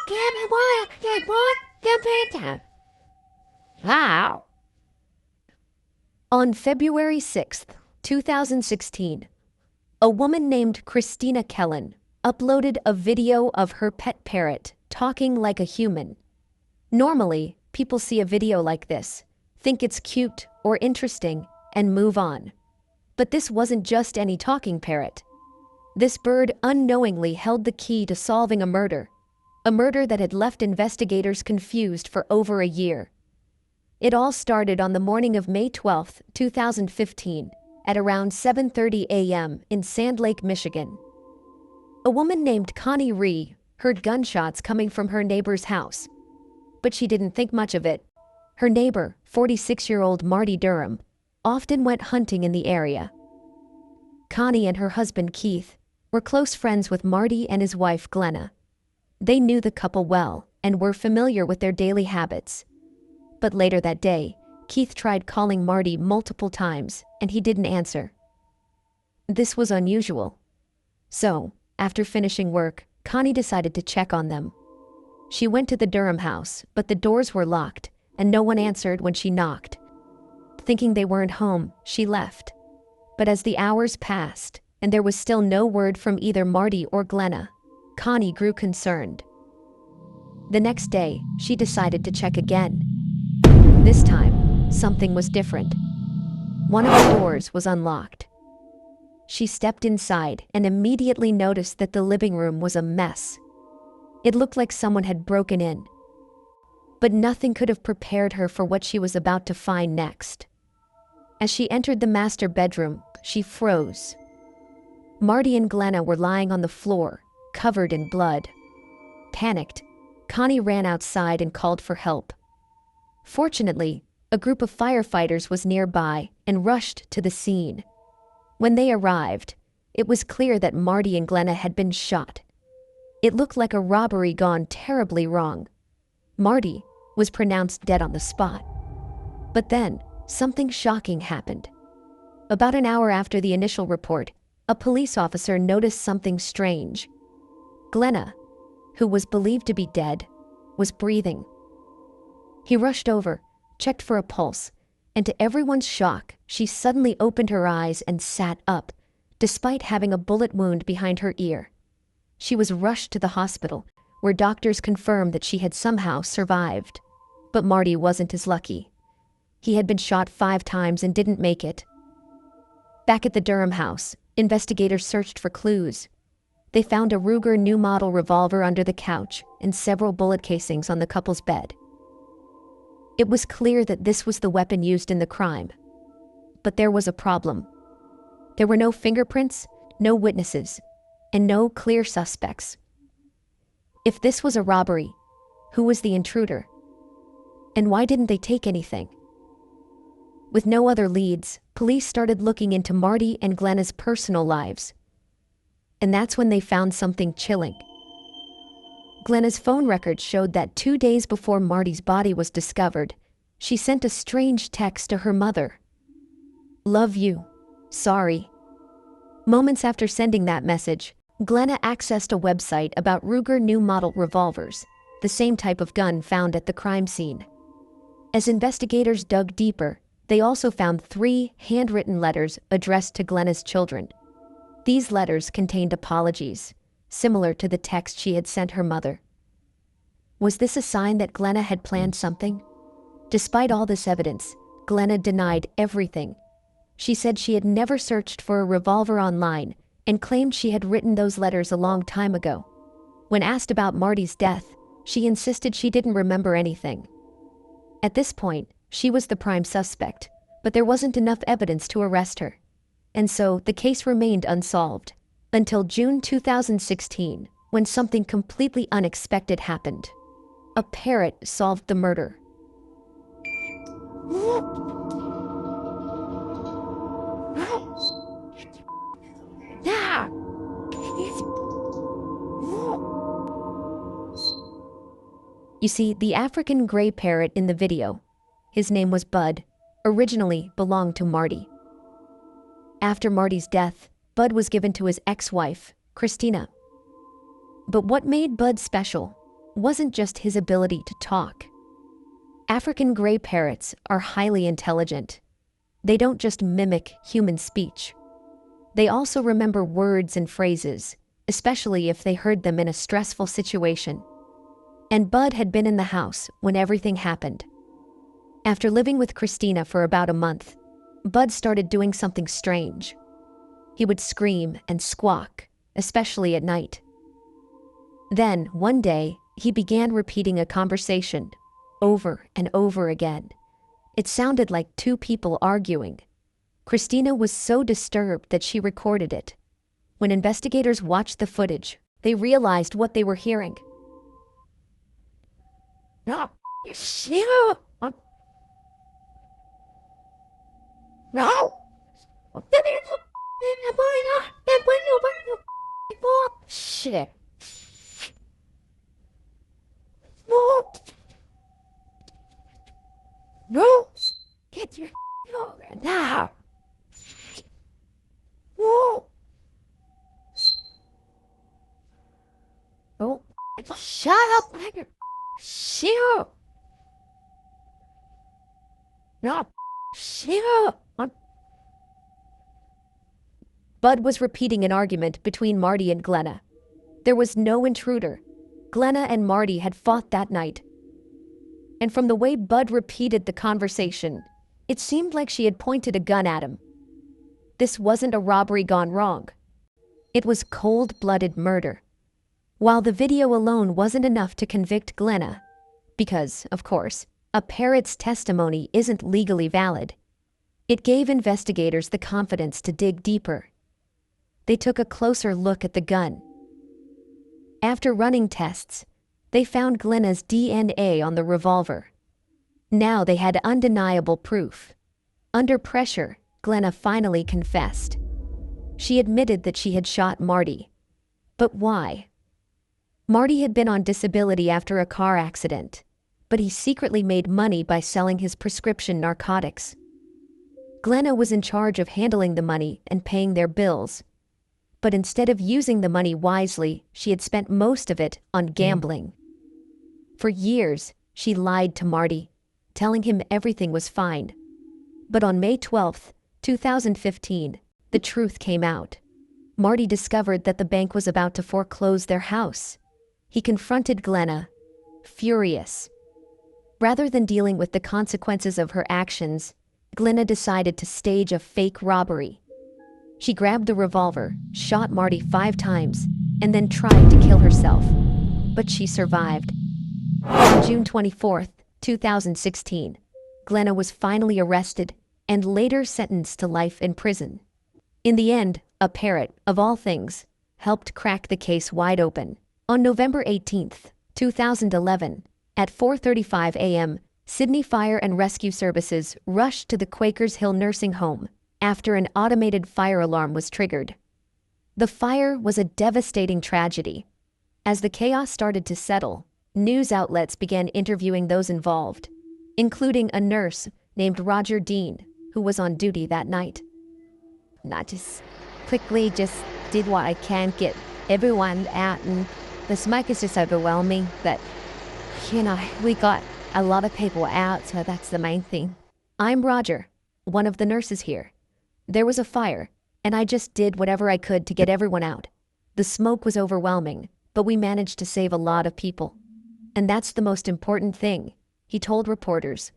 Give me one, get one, get better. Wow. On February 6th, 2016, a woman named Christina Kellen uploaded a video of her pet parrot talking like a human. Normally, people see a video like this, think it's cute or interesting, and move on. But this wasn't just any talking parrot. This bird unknowingly held the key to solving a murder that had left investigators confused for over a year. It all started on the morning of May 12, 2015, at around 7:30 a.m. in Sand Lake, Michigan. A woman named Connie Ree heard gunshots coming from her neighbor's house. But she didn't think much of it. Her neighbor, 46-year-old Marty Durham, often went hunting in the area. Connie and her husband Keith were close friends with Marty and his wife Glenna. They knew the couple well and were familiar with their daily habits. But later that day, Keith tried calling Marty multiple times and he didn't answer. This was unusual. So, after finishing work, Connie decided to check on them. She went to the Durham house, but the doors were locked and no one answered when she knocked. Thinking they weren't home, she left. But as the hours passed and there was still no word from either Marty or Glenna, Connie grew concerned. The next day, she decided to check again. This time, something was different. One of the doors was unlocked. She stepped inside and immediately noticed that the living room was a mess. It looked like someone had broken in. But nothing could have prepared her for what she was about to find next. As she entered the master bedroom, she froze. Marty and Glenna were lying on the floor, covered in blood. Panicked, Connie ran outside and called for help. Fortunately, a group of firefighters was nearby and rushed to the scene. When they arrived, it was clear that Marty and Glenna had been shot. It looked like a robbery gone terribly wrong. Marty was pronounced dead on the spot. But then, something shocking happened. About an hour after the initial report, a police officer noticed something strange. Glenna, who was believed to be dead, was breathing. He rushed over, checked for a pulse, and to everyone's shock, she suddenly opened her eyes and sat up, despite having a bullet wound behind her ear. She was rushed to the hospital, where doctors confirmed that she had somehow survived. But Marty wasn't as lucky. He had been shot 5 times and didn't make it. Back at the Durham house, investigators searched for clues. They found a Ruger new model revolver under the couch and several bullet casings on the couple's bed. It was clear that this was the weapon used in the crime. But there was a problem. There were no fingerprints, no witnesses, and no clear suspects. If this was a robbery, who was the intruder? And why didn't they take anything? With no other leads, police started looking into Marty and Glenna's personal lives. And that's when they found something chilling. Glenna's phone records showed that 2 days before Marty's body was discovered, she sent a strange text to her mother. "Love you. Sorry." Moments after sending that message, Glenna accessed a website about Ruger new model revolvers, the same type of gun found at the crime scene. As investigators dug deeper, they also found 3 handwritten letters addressed to Glenna's children. These letters contained apologies, similar to the text she had sent her mother. Was this a sign that Glenna had planned something? Despite all this evidence, Glenna denied everything. She said she had never searched for a revolver online and claimed she had written those letters a long time ago. When asked about Marty's death, she insisted she didn't remember anything. At this point, she was the prime suspect, but there wasn't enough evidence to arrest her. And so the case remained unsolved until June 2016, when something completely unexpected happened. A parrot solved the murder. You see, the African gray parrot in the video, his name was Bud, originally belonged to Marty. After Marty's death, Bud was given to his ex-wife, Christina. But what made Bud special wasn't just his ability to talk. African gray parrots are highly intelligent. They don't just mimic human speech. They also remember words and phrases, especially if they heard them in a stressful situation. And Bud had been in the house when everything happened. After living with Christina for about a month, Bud started doing something strange. He would scream and squawk, especially at night. Then, one day, he began repeating a conversation over and over again. It sounded like two people arguing. Christina was so disturbed that she recorded it. When investigators watched the footage, they realized what they were hearing. No, shit. No. Shit. No. No. Get your over now. No. Oh, shut up, nigga. Shut up. No. Shut up. Bud was repeating an argument between Marty and Glenna. There was no intruder. Glenna and Marty had fought that night. And from the way Bud repeated the conversation, it seemed like she had pointed a gun at him. This wasn't a robbery gone wrong. It was cold-blooded murder. While the video alone wasn't enough to convict Glenna, because, of course, a parrot's testimony isn't legally valid, it gave investigators the confidence to dig deeper. They took a closer look at the gun. After running tests, they found Glenna's DNA on the revolver. Now they had undeniable proof. Under pressure, Glenna finally confessed. She admitted that she had shot Marty. But why? Marty had been on disability after a car accident, but he secretly made money by selling his prescription narcotics. Glenna was in charge of handling the money and paying their bills. But instead of using the money wisely, she had spent most of it on gambling. For years, she lied to Marty, telling him everything was fine. But on May 12, 2015, the truth came out. Marty discovered that the bank was about to foreclose their house. He confronted Glenna, furious. Rather than dealing with the consequences of her actions, Glenna decided to stage a fake robbery. She grabbed the revolver, shot Marty 5 times, and then tried to kill herself. But she survived. On June 24, 2016, Glenna was finally arrested and later sentenced to life in prison. In the end, a parrot, of all things, helped crack the case wide open. On November 18, 2011, at 4:35 a.m., Sydney Fire and Rescue Services rushed to the Quakers Hill nursing home after an automated fire alarm was triggered. The fire was a devastating tragedy. As the chaos started to settle, news outlets began interviewing those involved, including a nurse named Roger Dean, who was on duty that night. I just quickly did what I can, get everyone out, and the smoke is just overwhelming that, we got a lot of people out, so that's the main thing. I'm Roger, one of the nurses here. There was a fire, and I just did whatever I could to get everyone out. The smoke was overwhelming, but we managed to save a lot of people. And that's the most important thing, he told reporters.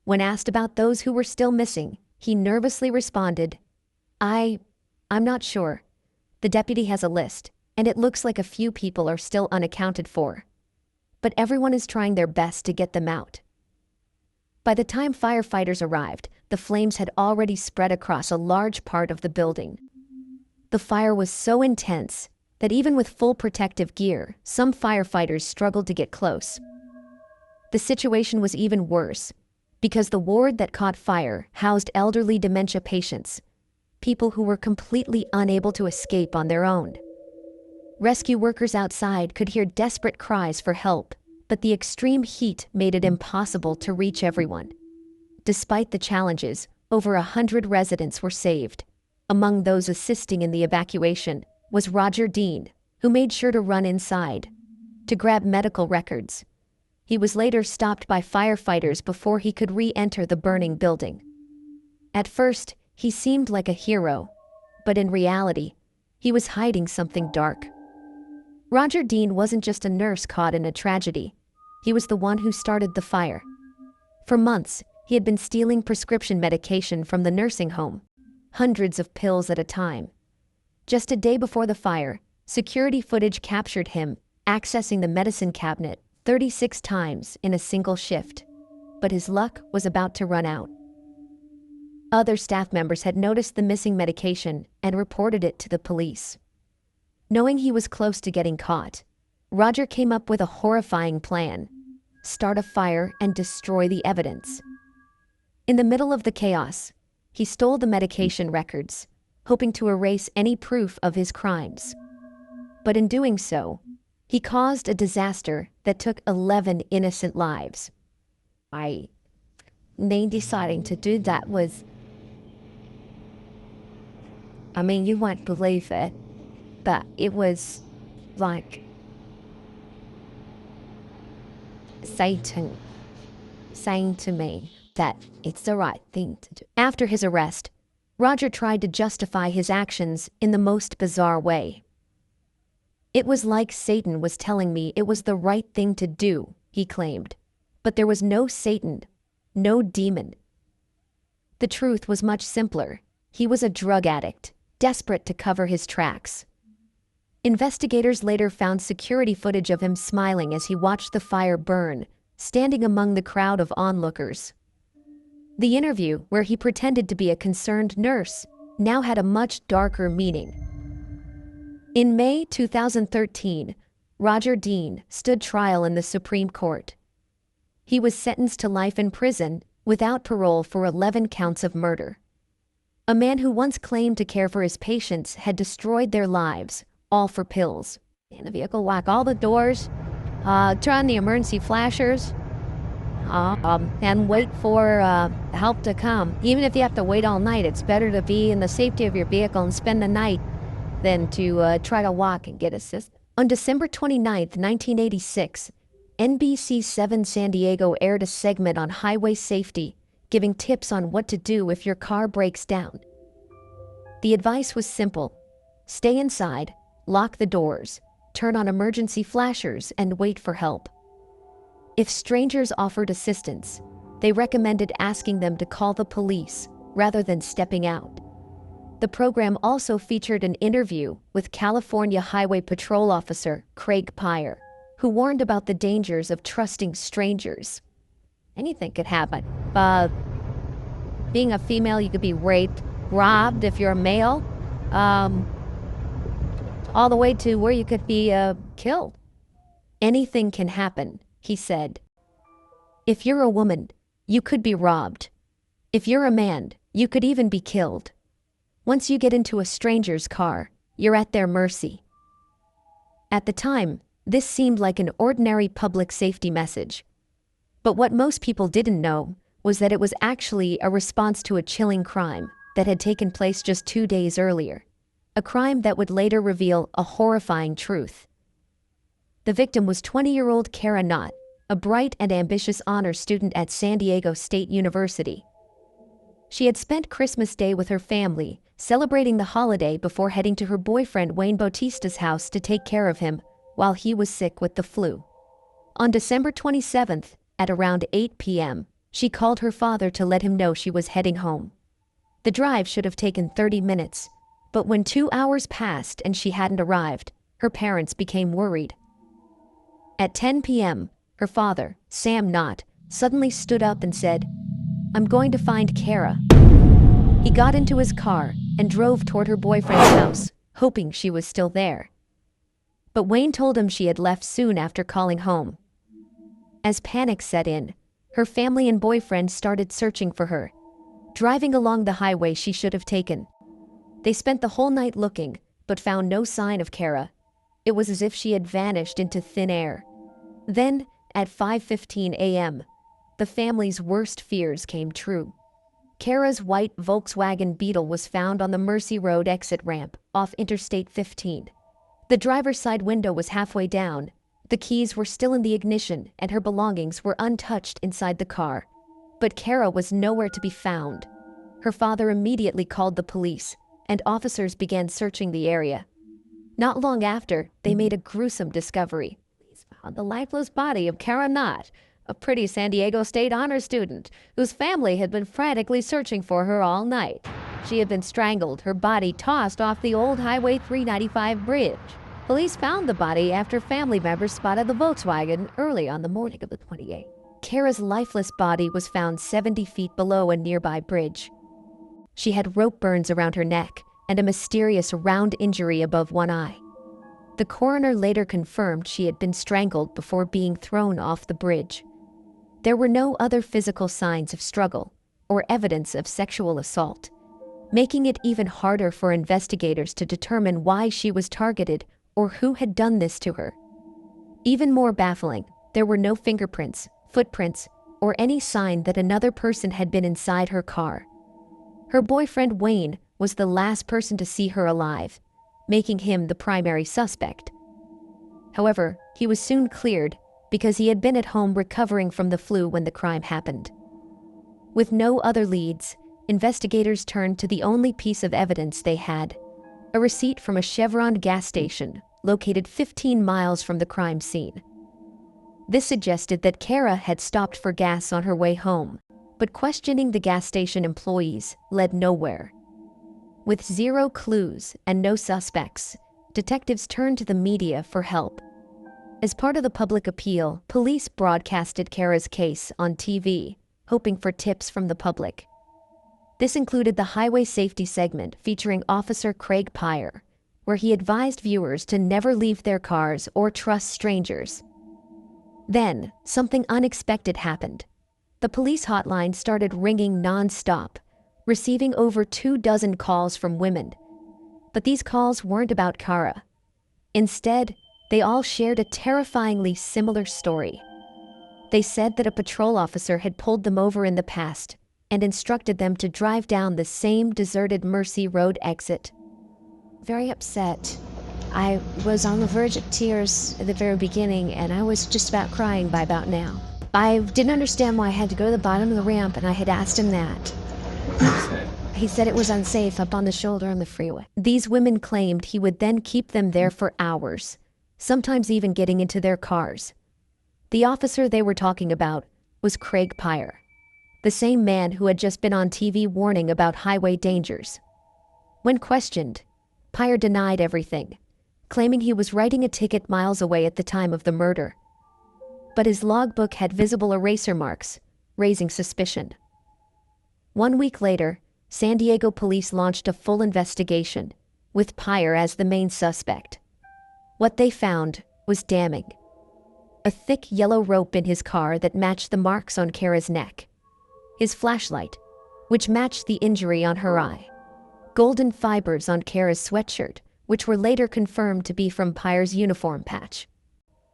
When asked about those who were still missing, he nervously responded, I'm not sure. The deputy has a list, and it looks like a few people are still unaccounted for. But everyone is trying their best to get them out. By the time firefighters arrived, the flames had already spread across a large part of the building. The fire was so intense that even with full protective gear, some firefighters struggled to get close. The situation was even worse, because the ward that caught fire housed elderly dementia patients, people who were completely unable to escape on their own. Rescue workers outside could hear desperate cries for help, but the extreme heat made it impossible to reach everyone. Despite the challenges, over 100 residents were saved. Among those assisting in the evacuation was Roger Dean, who made sure to run inside. to grab medical records. He was later stopped by firefighters before he could re-enter the burning building. At first, he seemed like a hero, but in reality, he was hiding something dark. Roger Dean wasn't just a nurse caught in a tragedy. He was the one who started the fire. For months, he had been stealing prescription medication from the nursing home, hundreds of pills at a time. Just a day before the fire, security footage captured him accessing the medicine cabinet 36 times in a single shift. But his luck was about to run out. Other staff members had noticed the missing medication and reported it to the police. Knowing he was close to getting caught, Roger came up with a horrifying plan: start a fire and destroy the evidence. In the middle of the chaos, he stole the medication records, hoping to erase any proof of his crimes. But in doing so, he caused a disaster that took 11 innocent lives. Me deciding to do that was... you won't believe it, but it was like Satan saying to me that it's the right thing to do. After his arrest, Roger tried to justify his actions in the most bizarre way. It was like Satan was telling me it was the right thing to do, he claimed. But there was no Satan, no demon. The truth was much simpler. He was a drug addict, desperate to cover his tracks. Investigators later found security footage of him smiling as he watched the fire burn, standing among the crowd of onlookers. The interview, where he pretended to be a concerned nurse, now had a much darker meaning. In May 2013, Roger Dean stood trial in the Supreme Court. He was sentenced to life in prison without parole for 11 counts of murder. A man who once claimed to care for his patients had destroyed their lives, all for pills. In the vehicle, lock all the doors, turn on the emergency flashers, and wait for help to come. Even if you have to wait all night, it's better to be in the safety of your vehicle and spend the night than to try to walk and get assistance. On December 29, 1986, NBC 7 San Diego aired a segment on highway safety, giving tips on what to do if your car breaks down. The advice was simple: stay inside, lock the doors, turn on emergency flashers, and wait for help. If strangers offered assistance, they recommended asking them to call the police rather than stepping out. The program also featured an interview with California Highway Patrol Officer Craig Pyre, who warned about the dangers of trusting strangers. Anything could happen. Being a female, you could be raped, robbed if you're a male, all the way to where you could be killed. Anything can happen, he said. If you're a woman, you could be robbed. If you're a man, you could even be killed. Once you get into a stranger's car, you're at their mercy. At the time, this seemed like an ordinary public safety message. But what most people didn't know was that it was actually a response to a chilling crime that had taken place just 2 days earlier, a crime that would later reveal a horrifying truth. The victim was 20-year-old Kara Knott, a bright and ambitious honors student at San Diego State University. She had spent Christmas Day with her family, celebrating the holiday before heading to her boyfriend Wayne Bautista's house to take care of him while he was sick with the flu. On December 27th, at around 8 p.m., she called her father to let him know she was heading home. The drive should have taken 30 minutes, but when 2 hours passed and she hadn't arrived, her parents became worried. At 10 p.m., her father, Sam Knott, suddenly stood up and said, "I'm going to find Kara." He got into his car and drove toward her boyfriend's house, hoping she was still there. But Wayne told him she had left soon after calling home. As panic set in, her family and boyfriend started searching for her, driving along the highway she should have taken. They spent the whole night looking, but found no sign of Kara. It was as if she had vanished into thin air. Then, at 5:15 a.m., the family's worst fears came true. Kara's white Volkswagen Beetle was found on the Mercy Road exit ramp off Interstate 15. The driver's side window was halfway down, The keys were still in the ignition and her belongings were untouched inside the car. But Kara was nowhere to be found. Her father immediately called the police, and officers began searching the area. Not long after, they made a gruesome discovery. Police found the lifeless body of Kara Knott, a pretty San Diego State honor student whose family had been frantically searching for her all night. She had been strangled, her body tossed off the old Highway 395 bridge. Police found the body after family members spotted the Volkswagen early on the morning of the 28th. Kara's lifeless body was found 70 feet below a nearby bridge. She had rope burns around her neck and a mysterious round injury above one eye. The coroner later confirmed she had been strangled before being thrown off the bridge. There were no other physical signs of struggle or evidence of sexual assault, making it even harder for investigators to determine why she was targeted or who had done this to her. Even more baffling, there were no fingerprints, footprints, or any sign that another person had been inside her car. Her boyfriend Wayne was the last person to see her alive, making him the primary suspect. However, he was soon cleared because he had been at home recovering from the flu when the crime happened. With no other leads, investigators turned to the only piece of evidence they had, a receipt from a Chevron gas station located 15 miles from the crime scene. This suggested that Kara had stopped for gas on her way home, but questioning the gas station employees led nowhere. With zero clues and no suspects, detectives turned to the media for help. As part of the public appeal, police broadcasted Kara's case on TV, hoping for tips from the public. This included the highway safety segment featuring Officer Craig Pyre, where he advised viewers to never leave their cars or trust strangers. Then, something unexpected happened. The police hotline started ringing non-stop, receiving over 24 calls from women. But these calls weren't about Kara. Instead, they all shared a terrifyingly similar story. They said that a patrol officer had pulled them over in the past and instructed them to drive down the same deserted Mercy Road exit. Very upset. I was on the verge of tears at the very beginning, and I was just about crying by about now. I didn't understand why I had to go to the bottom of the ramp, and I had asked him that. He said it was unsafe up on the shoulder on the freeway. These women claimed he would then keep them there for hours, sometimes even getting into their cars. The officer they were talking about was Craig Pyre, the same man who had just been on TV warning about highway dangers. When questioned, Pyre denied everything, claiming he was writing a ticket miles away at the time of the murder. But his logbook had visible eraser marks, raising suspicion. 1 week later, San Diego police launched a full investigation, with Pyre as the main suspect. What they found was damning. A thick yellow rope in his car that matched the marks on Kara's neck. His flashlight, which matched the injury on her eye. Golden fibers on Kara's sweatshirt, which were later confirmed to be from Pyre's uniform patch.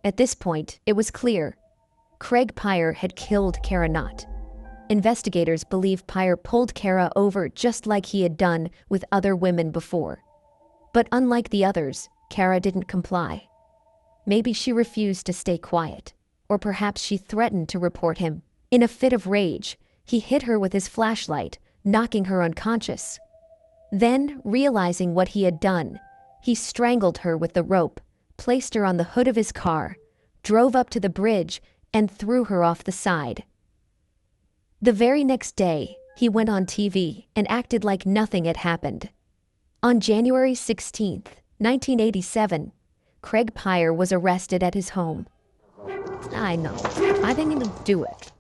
At this point, it was clear. Craig Pyre had killed Kara Knott. Investigators believe Pyre pulled Kara over just like he had done with other women before. But unlike the others, Kara didn't comply. Maybe she refused to stay quiet, or perhaps she threatened to report him. In a fit of rage, he hit her with his flashlight, knocking her unconscious. Then, realizing what he had done, he strangled her with the rope, placed her on the hood of his car, drove up to the bridge, and threw her off the side. The very next day, he went on TV and acted like nothing had happened. On January 16, 1987, Craig Pyre was arrested at his home. I know. I didn't even do it.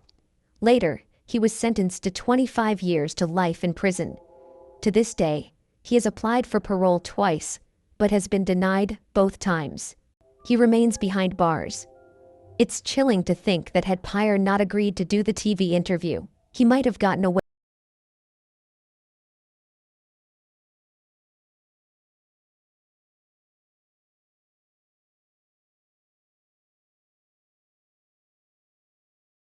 Later, he was sentenced to 25 years to life in prison. To this day, he has applied for parole twice, but has been denied both times. He remains behind bars. It's chilling to think that had Pyre not agreed to do the TV interview, he might have gotten away.